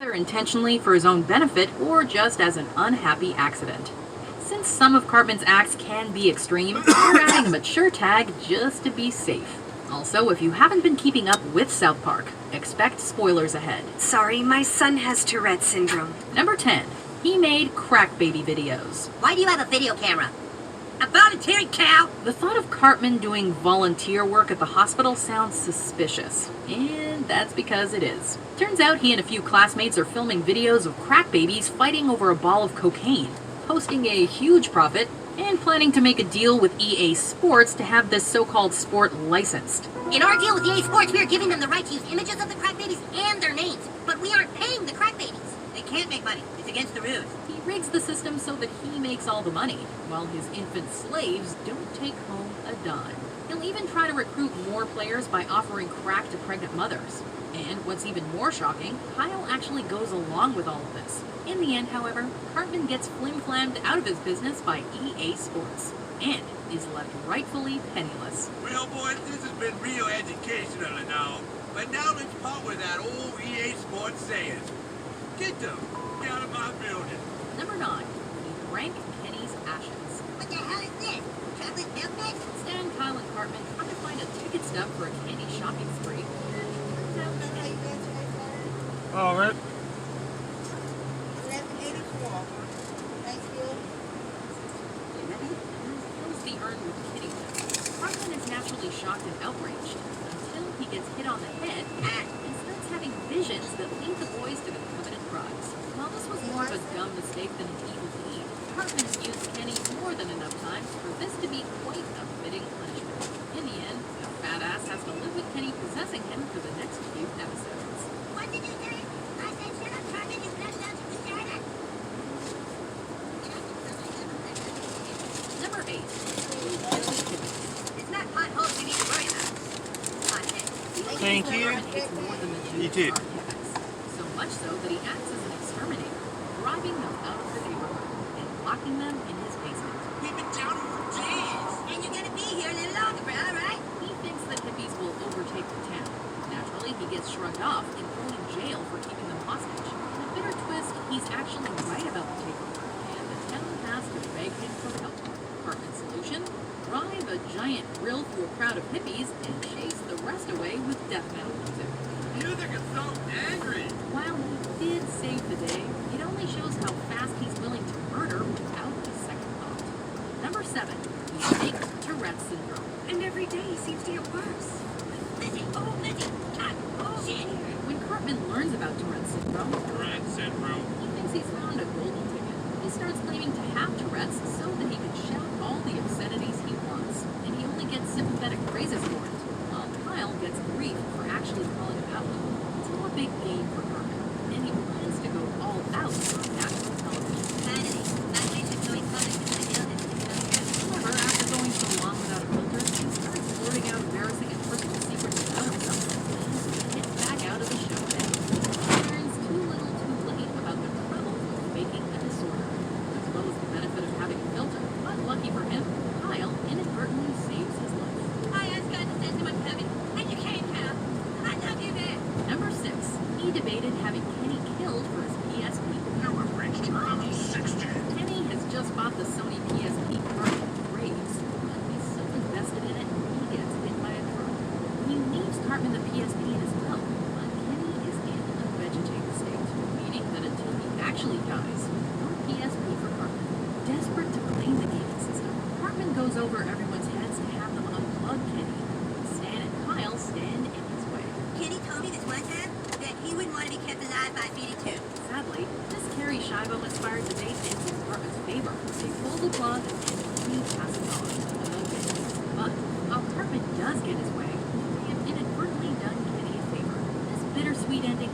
Either intentionally for his own benefit or just as an unhappy accident. Since some of Cartman's acts can be extreme, we're adding a mature tag just to be safe. Also, if you haven't been keeping up with South Park, expect spoilers ahead. Sorry, my son has Tourette syndrome. Number 10. He made crack baby videos. Why do you have a video camera? I'm volunteering, Cal! The thought of Cartman doing volunteer work at the hospital sounds suspicious, and that's because it is. Turns out he and a few classmates are filming videos of crack babies fighting over a ball of cocaine, posting a huge profit, and planning to make a deal with EA Sports to have this so-called sport licensed. In our deal with EA Sports, we are giving them the right to use images of the crack babies and their names, but we aren't paying the crack babies. They can't make money. It's against the rules. He rigs the system so that he makes all the money, while his infant slaves don't take home a dime. He'll even try to recruit more players by offering crack to pregnant mothers. And what's even more shocking, Kyle actually goes along with all of this. In the end, however, Cartman gets flim-flammed out of his business by EA Sports, and is left rightfully penniless. Well, boys, this has been real educational and all, but now let's part with that old EA Sports saying. Get them out of my building. Number 9. He drank Kenny's ashes. What the hell is this? Chocolate milk mix? Stan, Kyle, and Cartman try to find a ticket stub for a candy shopping spree. All right. 1184. Thank you. Fills the urn with kitty litter. Cartman is naturally shocked and outraged until he gets hit on the head and starts having visions that lead the boys to the coveted prize. While this was more of a dumb mistake than an evil deed, Cartman has used Kenny more than enough times for this to be quite a fitting punishment. In the end, the fat ass has to live with Kenny possessing him for the next few episodes. What did you say? I said shut up, Cartman. It's not down to the China. Number 8. It's not potholes we need to worry about. Content. Thank you. Hates more than the You Jews too. are hippies. So much so that he acts as an exterminator, driving them out of the neighborhood and locking them in his basement. We've been down here for days. And you're gonna be here a little longer, bro, right? He thinks that hippies will overtake the town. Naturally, he gets shrugged off and thrown in jail for keeping them hostage. In a bitter twist, he's actually right about the takeover, and the town has to beg him for help. Cartman's solution? Drive a giant grill through a crowd of hippies and chase the rest away with death metal music. Music is so angry. While he did save the day, it only shows how fast he's willing to murder without a second thought. Number 7. He faked Tourette syndrome. And every day he seems to get worse. Lizzie, oh, Lizzie. God, oh, shit. When Cartman learns about Tourette syndrome, Rat syndrome. he thinks he's found a golden ticket. He starts claiming to have Tourette's so that he can shout all the obscenities he wants, and he only gets sympathetic praises for it, while Kyle gets grief for actually calling it out. It's all a big game for Cartman, and he plans to go all out on national television. Finally, my wish of going public in my deal has been done. However, after going so long without a filter, he starts blurting out embarrassing and personal secrets about himself, and gets back out of the show bed. He learns too little too late about the troubles of faking a disorder, as well as the benefit of having a filter. But lucky for him, Kyle inadvertently saves his life. I asked God to send someone coming, and you came, Cal. I love you, man. Number 6. He debated having Kenny killed for his PSP. You have reached level 60. Kenny has just bought the Sony PSP Cartman craves, but he's so invested in it, he gets hit by a truck. He leaves Cartman the PSP in his will, but Kenny is in a vegetative state, meaning that until he actually dies, no PSP for Cartman. Desperate to claim the gaming system, Cartman goes over everyone's heads to have them unplug Kenny. Stan and Kyle stand in his way. Kenny told me this one time that he wouldn't want to be kept alive by feeding too. Sadly, this Carrie Shivo-inspired debate ends in Cartman's favor. They pull the plug and Kenny passes on again. But while Cartman does get his way, they have inadvertently done Kenny a favor. This bittersweet ending